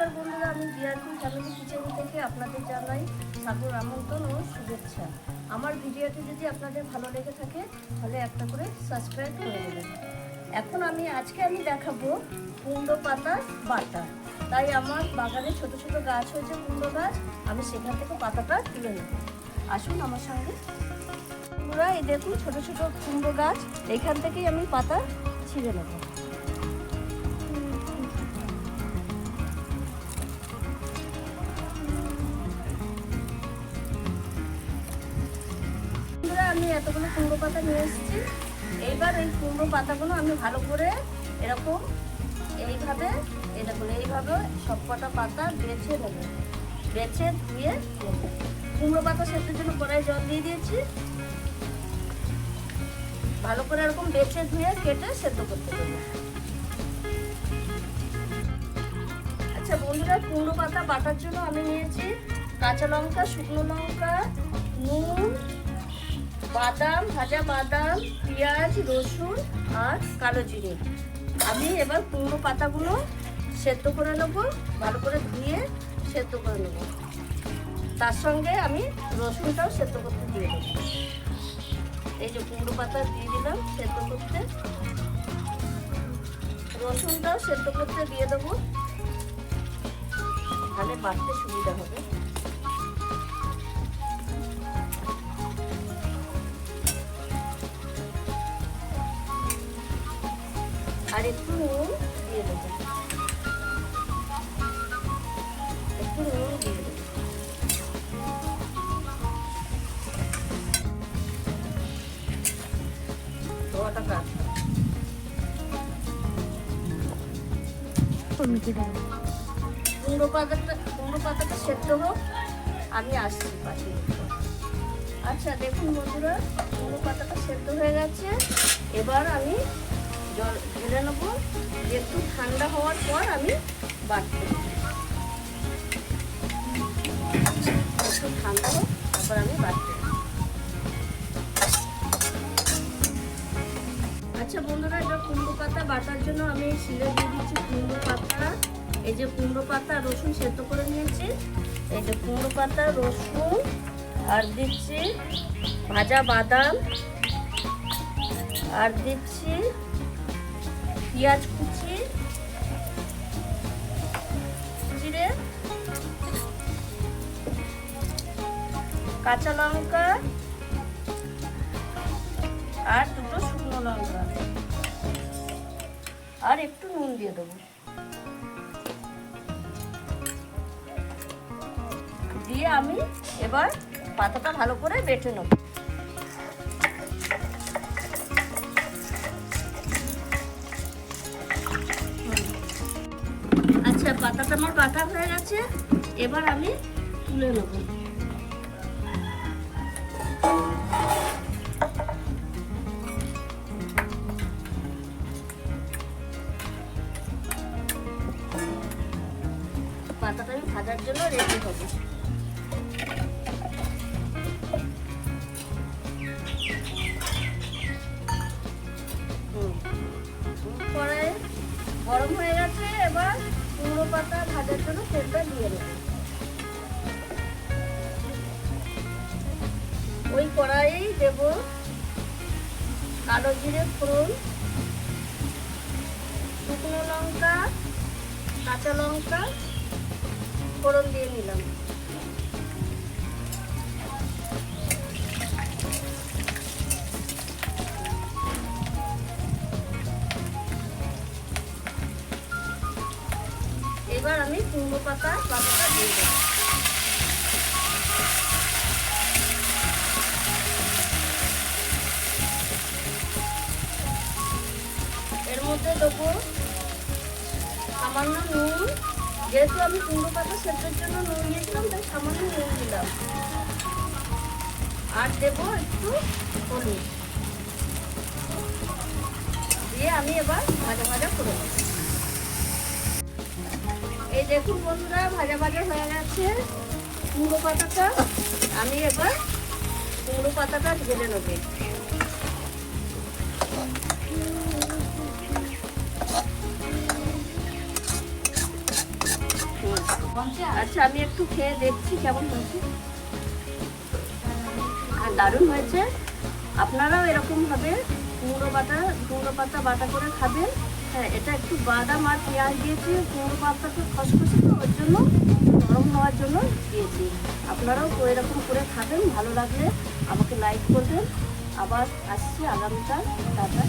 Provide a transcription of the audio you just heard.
নমস্কার বন্ধুরা, আমি বিআরপি ফ্যামিলি কিচেন থেকে আপনাদের জানাই সাদর আমন্ত্রণ ও শুভেচ্ছা। আমার ভিডিওটি যদি আপনাদের ভালো লেগে থাকে তাহলে একটা করে সাবস্ক্রাইব করে দেবেন। এখন আজকে আমি দেখাবো কুমড়ো পাতা বাটা। তাই আমার বাগানে ছোট ছোট গাছ হয়েছে কুমড়ো গাছ, আমি সেখান থেকে পাতাটা তুলে নেব। আসুন আমার সঙ্গে। বন্ধুরা, এই দেখুন ছোট ছোট কুমড়ো গাছ, এইখান থেকেই আমি পাতা ছিঁড়ে নেব। আমি এতগুলো কুমড়ো পাতা নিয়ে এসেছি। এইবার এই কুমড়ো পাতাগুলো আমি ভালো করে এরকম এইভাবে সব কটা পাতা বেছে নেব। বেছে ধুয়ে কুমড়ো পাতা সেদ্ধর জন্য কড়াই জল দিয়ে দিয়েছি। ভালো করে এরকম বেছে ধুয়ে কেটে সেদ্ধ করতে দেবো। আচ্ছা বন্ধুরা, কুমড়ো পাতা বাটার জন্য আমি নিয়েছি কাঁচা লঙ্কা, শুকনো লঙ্কা, নুন, বাদাম, ভাজা বাদাম, পেঁয়াজ, রসুন আর কালো জিরে। আমি এবার কুমড়ো পাতাগুলো সেদ্ধ করে নেব, ভালো করে ধুয়ে সেদ্ধ করে নেব। তার সঙ্গে আমি রসুনটাও সেদ্ধ করতে দিয়ে দেবো। এই যে কুমড়ো পাতা দিয়ে দিলাম সেদ্ধ করতে, রসুনটাও সেদ্ধ করতে দিয়ে দেবো, তাহলে বাড়তে সুবিধা হবে। আর একটু নুন দিয়ে দেবো, একটু নুন দিয়ে দেবো। কুমড়ো পাতাটা সেদ্ধ হোক, আমি আসছি পাশে। আচ্ছা দেখুন বন্ধুরা, কুমড়ো পাতাটা সেদ্ধ হয়ে গেছে। এবার আমি জল ঢেলে নেবো, একটু ঠান্ডা হওয়ার পর আমি বাটতে দেবো। একটু ঠান্ডা হোক, তারপর আমি বাটতে দেবো। আচ্ছা বন্ধুরা, এবার কুমড়ো পাতা বাটার জন্য আমি শিলে দিয়ে দিচ্ছি কুমড়ো পাতা। এই যে কুমড়ো পাতা রসুন সেদ্ধ করে নিয়েছি। এই যে কুমড়ো পাতা, রসুন আর দিচ্ছি ভাজা বাদাম, আর দিচ্ছি পেঁয়াজ কুচি, জিরে, কাঁচা লঙ্কা আর দুটো শুকনো লঙ্কা, আর একটু নুন দিয়ে দেবো। দিয়ে আমি এবার পাতাটা ভালো করে বেটে নেব। আচ্ছা, পাতাটা আমার বাটা হয়ে গেছে, এবার আমি তুলে নেব। পাতাটা আমি ভাজার জন্য রেডি হবে। কড়াই গরম হয়ে গেছে, এবার কুমড়ো পাতা ভাজার জন্য তেলটা দিয়ে দেবো। ওই কড়াইয়েই দেব কালো জিরে ফোড়ন, শুকনো লঙ্কা, কাঁচা লঙ্কা ফোড়ন দিয়ে নিলাম। এবার আমি কুমড়ো পাতাটা দিয়ে দেবো। এর মধ্যে দেবো সামান্য নুন, যেহেতু আমি কুমড়ো পাতা সেদ্ধের জন্য নুন দিয়েছিলাম তাই সামান্য নুন দিলাম। আর দেবো একটু হলুদ দিয়ে আমি এবার ভাজা ভাজা করে নেব। এই দেখুন বন্ধুরা, ভাজা ভাজা হয়ে গেছে কুমড়ো পাতাটা। আমি এবার কুমড়ো পাতাটা ঢেলে নেব। আচ্ছা আমি একটু খেয়ে দেখছি কেমন হয়েছে। আর দারুণ হয়েছে। আপনারাও এরকমভাবে কুমড়ো পাতা বাটা করে খাবেন। হ্যাঁ, এটা একটু বাদাম আর পেঁয়াজ দিয়েছি, কুমড়ো পাতাটা খসখসে তো ওর জন্য, নরম হওয়ার জন্য দিয়েছি। আপনারাও তো এরকম করে খাবেন। ভালো লাগলে আমাকে লাইক করবেন। আবার আসছি আগামীকাল। টাটা।